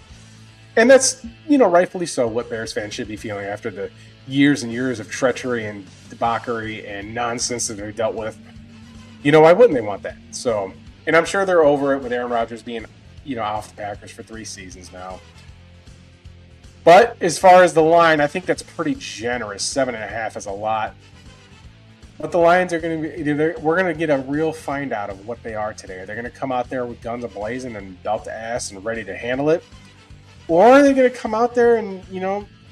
And that's, rightfully so what Bears fans should be feeling after the years and years of treachery and debauchery and nonsense that they've dealt with. Why wouldn't they want that? So, and I'm sure they're over it with Aaron Rodgers being, off the Packers for 3 seasons now. But as far as the line, I think that's pretty generous. 7.5 is a lot. But the Lions are going to be, we're going to get a real find out of what they are today. They're going to come out there with guns ablazing and belt to ass and ready to handle it. Or are they going to come out there and,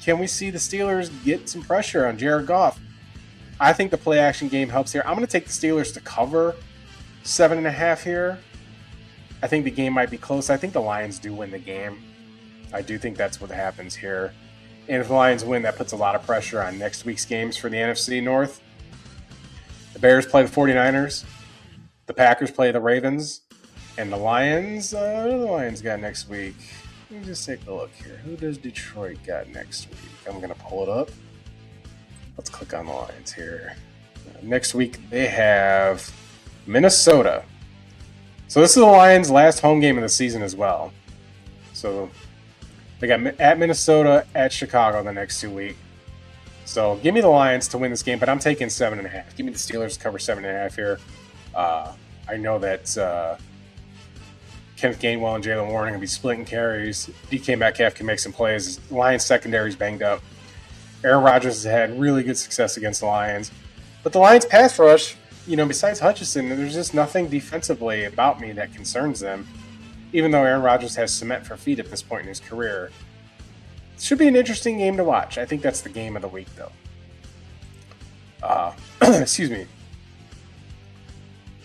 can we see the Steelers get some pressure on Jared Goff? I think the play action game helps here. I'm going to take the Steelers to cover 7.5 here. I think the game might be close. I think the Lions do win the game. I do think that's what happens here. And if the Lions win, that puts a lot of pressure on next week's games for the NFC North. The Bears play the 49ers. The Packers play the Ravens. And the Lions, what do the Lions got next week? Let me just take a look here. Who does Detroit got next week? I'm going to pull it up. Let's click on the Lions here. Next week, they have Minnesota. So this is the Lions' last home game of the season as well. So they got at Minnesota, at Chicago the next 2 weeks. So give me the Lions to win this game, but I'm taking 7.5. Give me the Steelers to cover 7.5 here. I know that Kenneth Gainwell and Jalen Warren are going to be splitting carries. DK Metcalf can make some plays. Lions secondary's banged up. Aaron Rodgers has had really good success against the Lions. But the Lions pass rush, besides Hutchinson, there's just nothing defensively about me that concerns them, even though Aaron Rodgers has cement for feet at this point in his career. It should be an interesting game to watch. I think that's the game of the week, though. Excuse me.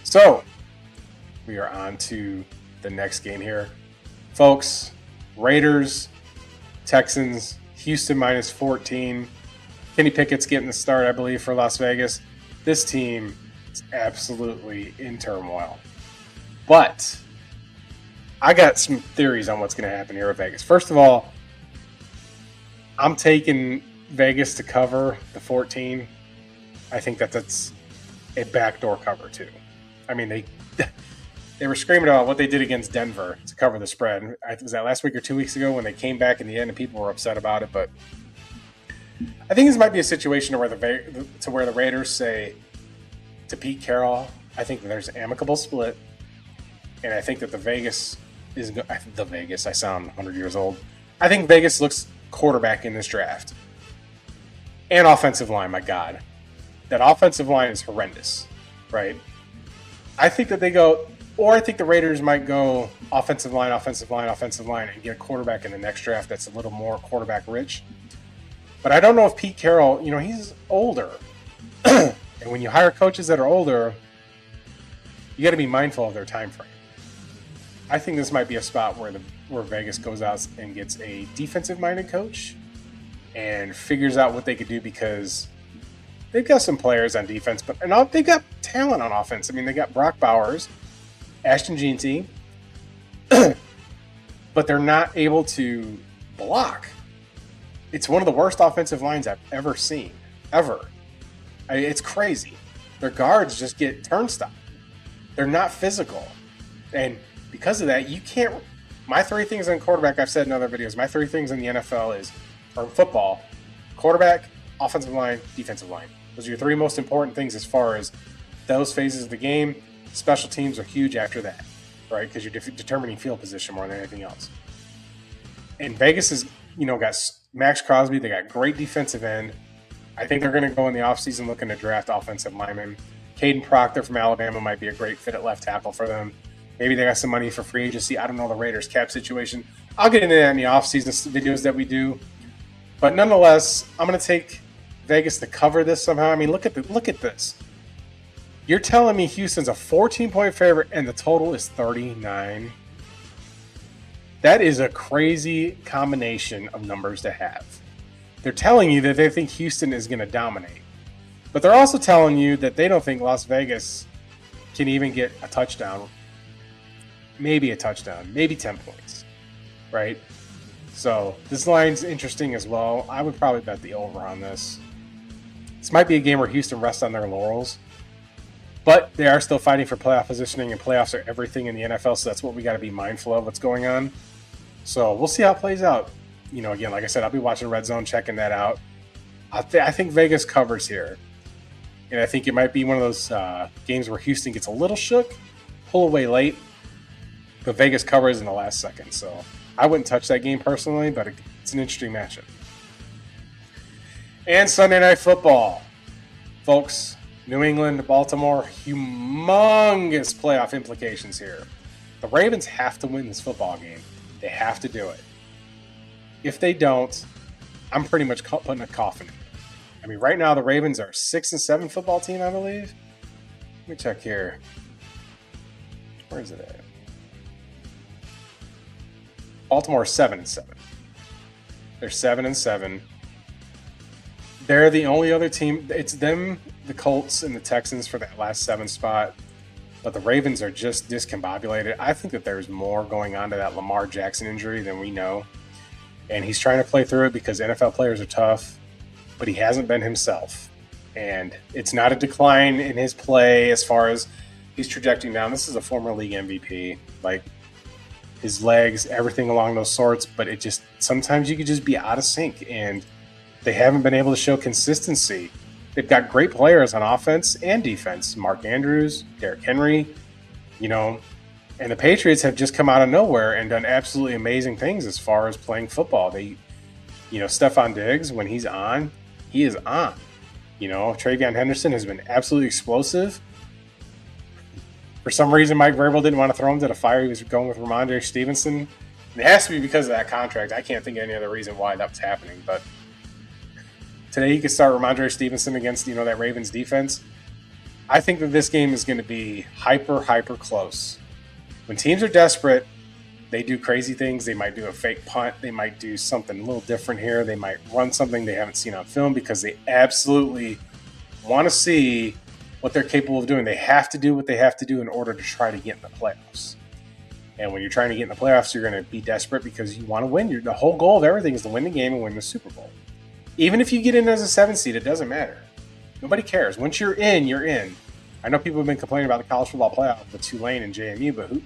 So, we are on to the next game here. Folks, Raiders, Texans, Houston minus 14. Kenny Pickett's getting the start, I believe, for Las Vegas. This team is absolutely in turmoil. But I got some theories on what's going to happen here at Vegas. First of all, I'm taking Vegas to cover the 14. I think that's a backdoor cover, too. I mean, they were screaming about what they did against Denver to cover the spread. Was that last week or 2 weeks ago when they came back in the end and people were upset about it? But I think this might be a situation where the Raiders say to Pete Carroll, I think that there's an amicable split, and I think that I sound 100 years old. I think Vegas looks quarterback in this draft. And offensive line, my God. That offensive line is horrendous, right? I think that they go, or I think the Raiders might go offensive line, and get a quarterback in the next draft that's a little more quarterback rich. But I don't know if Pete Carroll, he's older. And when you hire coaches that are older, you got to be mindful of their time frame. I think this might be a spot where Vegas goes out and gets a defensive-minded coach and figures out what they could do, because they've got some players on defense, and they've got talent on offense. I mean, they got Brock Bowers, Ashton Jeanty, but they're not able to block. It's one of the worst offensive lines I've ever seen, ever. It's crazy. Their guards just get turnstile. They're not physical. And because of that, you can't... My 3 things on quarterback, I've said in other videos, my 3 things in the NFL or football, quarterback, offensive line, defensive line. Those are your 3 most important things as far as those phases of the game. Special teams are huge after that, right? Because you're determining field position more than anything else. And Vegas has, got Max Crosby. They got great defensive end. I think they're going to go in the offseason looking to draft offensive linemen. Caden Proctor from Alabama might be a great fit at left tackle for them. Maybe they got some money for free agency. I don't know the Raiders' cap situation. I'll get into that in the offseason videos that we do. But nonetheless, I'm going to take Vegas to cover this somehow. I mean, look at this. You're telling me Houston's a 14-point favorite and the total is 39? That is a crazy combination of numbers to have. They're telling you that they think Houston is going to dominate. But they're also telling you that they don't think Las Vegas can even get a touchdown. Maybe a touchdown. Maybe 10 points. Right? So this line's interesting as well. I would probably bet the over on this. This might be a game where Houston rests on their laurels. But they are still fighting for playoff positioning, and playoffs are everything in the NFL, so that's what we got to be mindful of what's going on. So we'll see how it plays out. Again, like I said, I'll be watching Red Zone, checking that out. I think Vegas covers here. And I think it might be one of those games where Houston gets a little shook, pull away late, but Vegas covers in the last second. So I wouldn't touch that game personally, but it's an interesting matchup. And Sunday Night Football. Folks, New England, Baltimore, humongous playoff implications here. The Ravens have to win this football game. They have to do it. If they don't, I'm pretty much putting a coffin in. I mean, right now the Ravens are 6-7 football team, I believe. Let me check here. Where is it at? Baltimore 7-7. They're 7-7. They're the only other team. It's them, the Colts, and the Texans for that last 7 spot. But the Ravens are just discombobulated. I think that there's more going on to that Lamar Jackson injury than we know. And he's trying to play through it because NFL players are tough, but he hasn't been himself. And it's not a decline in his play as far as he's trajecting down. This is a former league MVP. Like, his legs, everything along those sorts, but it just, sometimes you could just be out of sync, and they haven't been able to show consistency. They've got great players on offense and defense. Mark Andrews, Derrick Henry, and the Patriots have just come out of nowhere and done absolutely amazing things as far as playing football. Stephon Diggs, when he's on, he is on. Travion Henderson has been absolutely explosive. For some reason, Mike Vrabel didn't want to throw him to the fire. He was going with Ramondre Stevenson. And it has to be because of that contract. I can't think of any other reason why that was happening. But today you could start Ramondre Stevenson against, that Ravens defense. I think that this game is going to be hyper close. When teams are desperate, they do crazy things. They might do a fake punt. They might do something a little different here. They might run something they haven't seen on film because they absolutely want to see what they're capable of doing. They have to do what they have to do in order to try to get in the playoffs. And when you're trying to get in the playoffs, you're going to be desperate because you want to win. The whole goal of everything is to win the game and win the Super Bowl. Even if you get in as a 7 seed, it doesn't matter. Nobody cares. Once you're in, you're in. I know people have been complaining about the college football playoff with Tulane and JMU, but who?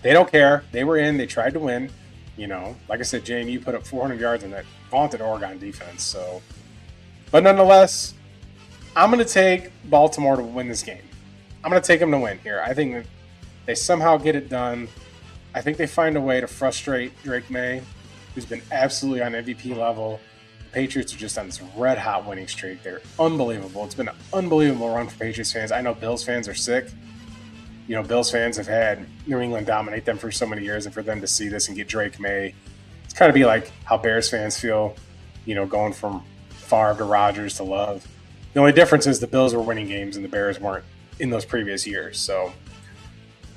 They don't care. They were in. They tried to win. Like I said, JMU put up 400 yards in that vaunted Oregon defense. But nonetheless, I'm going to take Baltimore to win this game. I'm going to take them to win here. I think that they somehow get it done. I think they find a way to frustrate Drake May, who's been absolutely on MVP level. The Patriots are just on this red-hot winning streak. They're unbelievable. It's been an unbelievable run for Patriots fans. I know Bills fans are sick. Bills fans have had New England dominate them for so many years, and for them to see this and get Drake May, it's kind of be like how Bears fans feel, going from Favre to Rodgers to Love. The only difference is the Bills were winning games and the Bears weren't in those previous years. So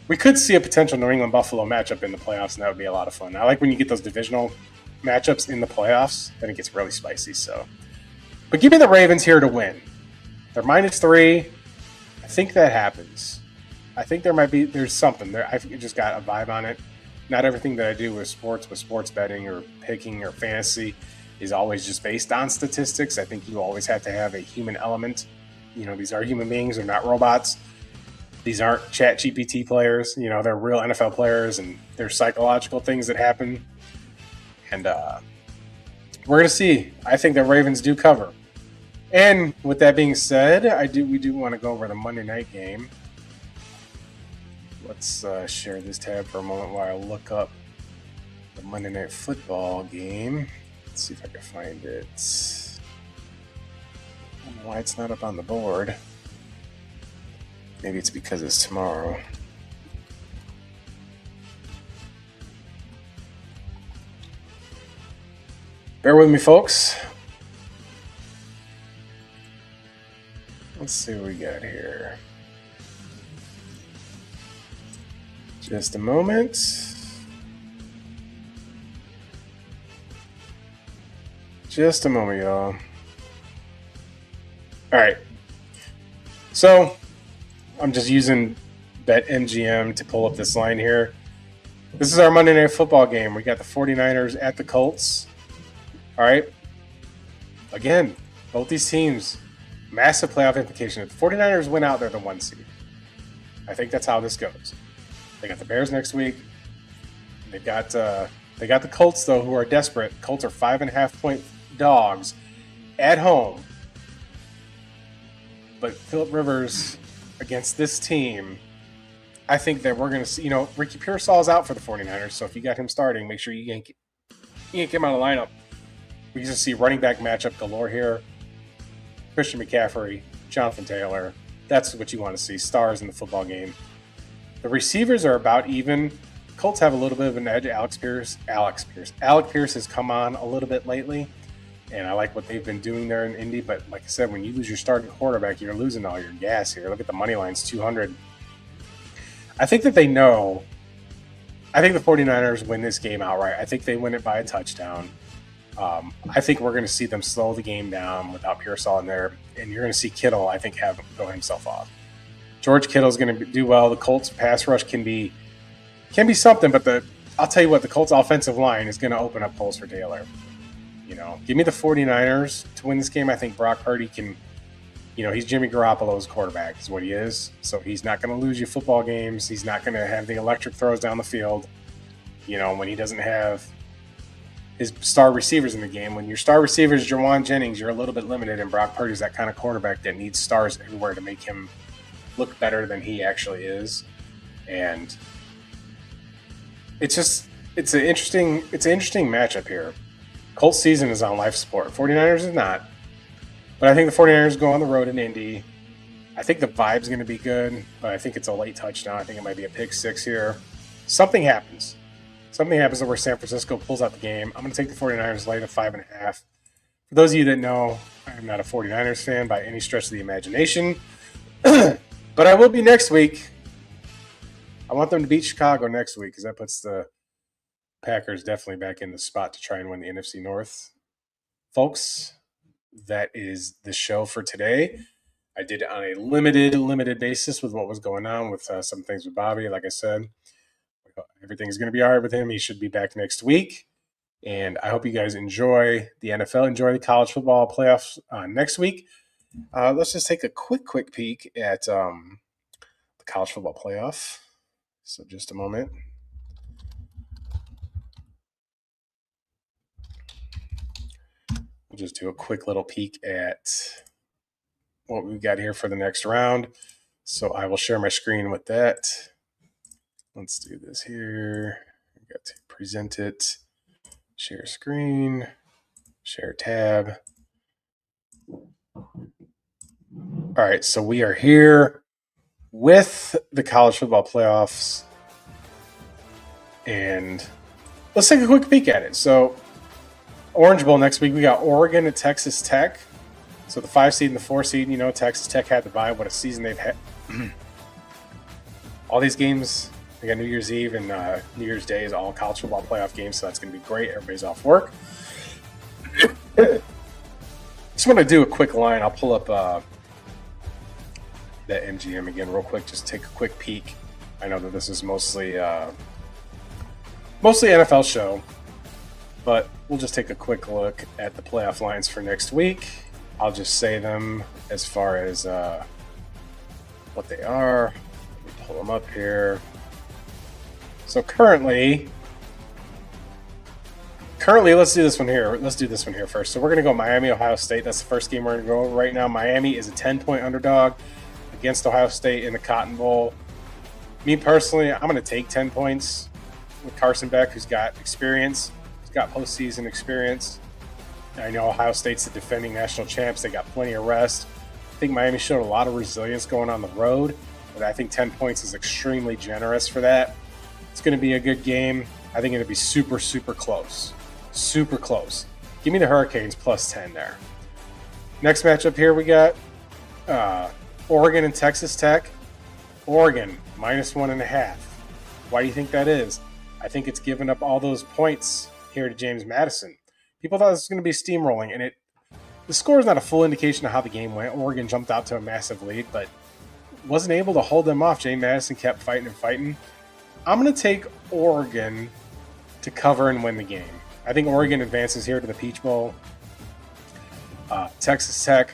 we could see a potential New England-Buffalo matchup in the playoffs, and that would be a lot of fun. I like when you get those divisional matchups in the playoffs, then it gets really spicy. But give me the Ravens here to win. They're -3. I think that happens. I think there's something there. I just got a vibe on it. Not everything that I do with sports betting or picking or fantasy is always just based on statistics. I think you always have to have a human element. These are human beings, they're not robots. These aren't chat GPT players. They're real NFL players, and there's psychological things that happen. And we're going to see. I think the Ravens do cover. And with that being said, we do want to go over the Monday night game. Let's share this tab for a moment while I look up the Monday Night Football game. Let's see if I can find it. I don't know why it's not up on the board. Maybe it's because it's tomorrow. Bear with me, folks. Let's see what we got here. Just a moment. Just a moment, y'all. All right. So I'm just using BetMGM to pull up this line here. This is our Monday Night Football game. We got the 49ers at the Colts. All right. Again, both these teams Massive playoff implication. If the 49ers win out, they're the 1 seed. I think that's how this goes. They got the Bears next week. They got the Colts, though, who are desperate. Colts are 5.5-point dogs at home. But Phillip Rivers against this team, I think that we're going to see, Ricky Pearsall's out for the 49ers. So if you got him starting, make sure you yank him out of the lineup. We can see running back matchup galore here. Christian McCaffrey, Jonathan Taylor. That's what you want to see. Stars in the football game. The receivers are about even. Colts have a little bit of an edge. Alec Pierce has come on a little bit lately, and I like what they've been doing there in Indy. But like I said, when you lose your starting quarterback, you're losing all your gas here. Look at the money lines, 200. I think that they know. I think the 49ers win this game outright. I think they win it by a touchdown. I think we're going to see them slow the game down without Pearsall in there, and you're going to see Kittle, I think, have go himself off. George Kittle's going to do well. The Colts pass rush can be something, but I'll tell you what, the Colts offensive line is going to open up holes for Taylor. Give me the 49ers to win this game. I think Brock Purdy can, he's Jimmy Garoppolo's quarterback is what he is. So he's not going to lose you football games. He's not going to have the electric throws down the field. When he doesn't have his star receivers in the game. When your star receiver is Jawan Jennings, you're a little bit limited, and Brock Purdy's that kind of quarterback that needs stars everywhere to make him look better than he actually is. And it's an interesting matchup here. Colts season is on life support. 49ers is not. But I think the 49ers go on the road in Indy. I think the vibe's going to be good, but I think it's a late touchdown. I think it might be a pick six here. Something happens where San Francisco pulls out the game. I'm going to take the 49ers late at 5.5. For those of you that know, I'm not a 49ers fan by any stretch of the imagination. But I will be next week. I want them to beat Chicago next week because that puts the Packers definitely back in the spot to try and win the NFC North. Folks, that is the show for today. I did it on a limited basis with what was going on with some things with Bobby. Like I said, everything's going to be all right with him. He should be back next week. And I hope you guys enjoy the NFL, enjoy the college football playoffs next week. Let's just take a quick peek at the college football playoff. So just a moment. We'll just do a quick little peek at what we've got here for the next round. So I will share my screen with that. Let's do this here. I've got to present it. Share screen. Share tab. All right, so we are here with the college football playoffs. And let's take a quick peek at it. So Orange Bowl next week, we got Oregon and Texas Tech. So the 5 seed and the 4 seed, Texas Tech had the bye. What a season they've had. All these games, we got New Year's Eve and New Year's Day is all college football playoff games, so that's going to be great. Everybody's off work. Just want to do a quick line. I'll pull up that MGM again real quick, just take a quick peek. I know that this is mostly NFL show, but we'll just take a quick look at the playoff lines for next week. I'll just say them as far as what they are. Let me pull them up here. So currently, let's do this one here. Let's do this one here first. So we're going to go Miami, Ohio State. That's the first game we're going to go right now. Miami is a 10-point underdog against Ohio State in the Cotton Bowl. Me personally, I'm going to take 10 points with Carson Beck, who's got experience. He's got postseason experience. I know Ohio State's the defending national champs. They got plenty of rest. I think Miami showed a lot of resilience going on the road, but I think 10 points is extremely generous for that. It's going to be a good game. I think it'll be super, super close. Super close. Give me the Hurricanes plus 10 there. Next matchup here, we got Oregon and Texas Tech. Oregon, minus 1.5. Why do you think that is? I think it's given up all those points here to James Madison. People thought this was going to be steamrolling, and the score is not a full indication of how the game went. Oregon jumped out to a massive lead, but wasn't able to hold them off. James Madison kept fighting. I'm going to take Oregon to cover and win the game. I think Oregon advances here to the Peach Bowl. Texas Tech,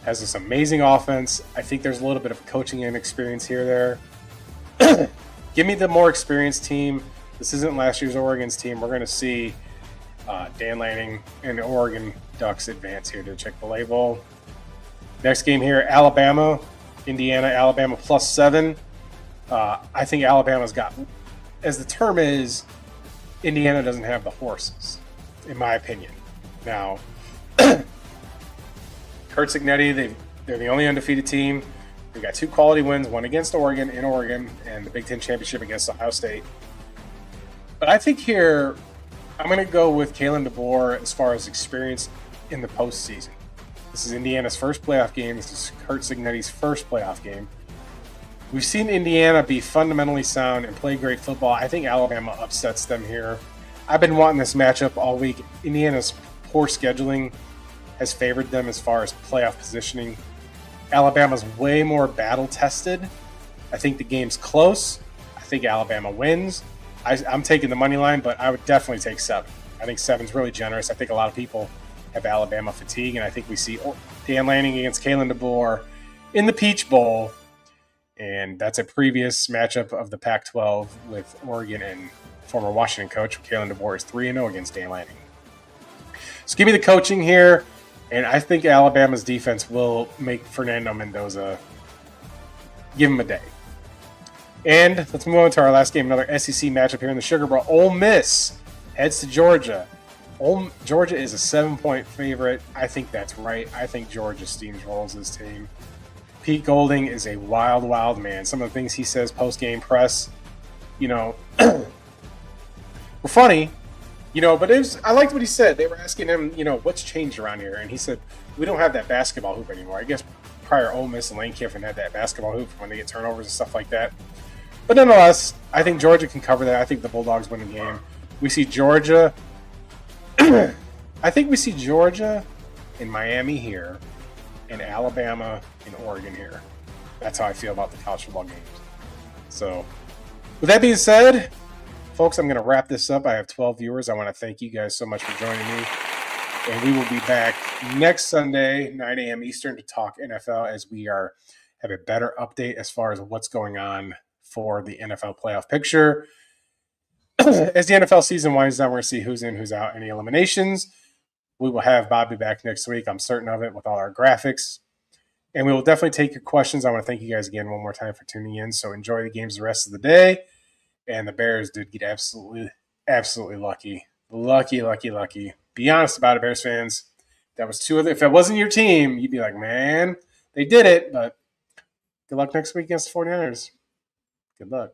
has this amazing offense. I think there's a little bit of coaching inexperience here there. Give me the more experienced team. This isn't last year's Oregon's team. We're going to see Dan Lanning and the Oregon Ducks advance here to the Chick-fil-A Bowl. Next game here, Alabama, Indiana, Alabama +7. I think Alabama's got, as the term is, Indiana doesn't have the horses, in my opinion. Now, Kurt Cignetti, they're the only undefeated team. They got 2 quality wins, one against Oregon in Oregon, and the Big Ten Championship against Ohio State. But I think here, I'm going to go with Kalen DeBoer as far as experience in the postseason. This is Indiana's first playoff game. This is Kurt Cignetti's first playoff game. We've seen Indiana be fundamentally sound and play great football. I think Alabama upsets them here. I've been wanting this matchup all week. Indiana's poor scheduling has favored them as far as playoff positioning. Alabama's way more battle-tested. I think the game's close. I think Alabama wins. I'm taking the money line, but I would definitely take 7. I think 7's really generous. I think a lot of people have Alabama fatigue, and I think we see Dan Lanning against Kalen DeBoer in the Peach Bowl, and that's a previous matchup of the Pac-12 with Oregon and former Washington coach Kalen DeBoer is 3-0 against Dan Lanning. So give me the coaching here, and I think Alabama's defense will make Fernando Mendoza give him a day. And let's move on to our last game, another SEC matchup here in the Sugar Bowl. Ole Miss heads to Georgia. Georgia is a 7-point favorite. I think that's right. I think Georgia steamrolls this team. Pete Golding is a wild, wild man. Some of the things he says post-game press, were funny, but I liked what he said. They were asking him, what's changed around here? And he said, we don't have that basketball hoop anymore. I guess prior Ole Miss and Lane Kiffin had that basketball hoop when they get turnovers and stuff like that. But nonetheless, I think Georgia can cover that. I think the Bulldogs win the game. We see Georgia. I think we see Georgia in Miami here and Alabama and Oregon here. That's how I feel about the college football games. So, with that being said, folks, I'm going to wrap this up. I have 12 viewers. I want to thank you guys so much for joining me. And we will be back next Sunday, 9 a.m. Eastern, to talk NFL as we have a better update as far as what's going on for the NFL playoff picture. As the NFL season winds down, we're going to see who's in, who's out, any eliminations. We will have Bobby back next week. I'm certain of it with all our graphics. And we will definitely take your questions. I want to thank you guys again one more time for tuning in. So enjoy the games the rest of the day. And the Bears did get absolutely, absolutely lucky. Lucky. Be honest about it, Bears fans. That was if it wasn't your team, you'd be like, man, they did it. But good luck next week against the 49ers. Good luck.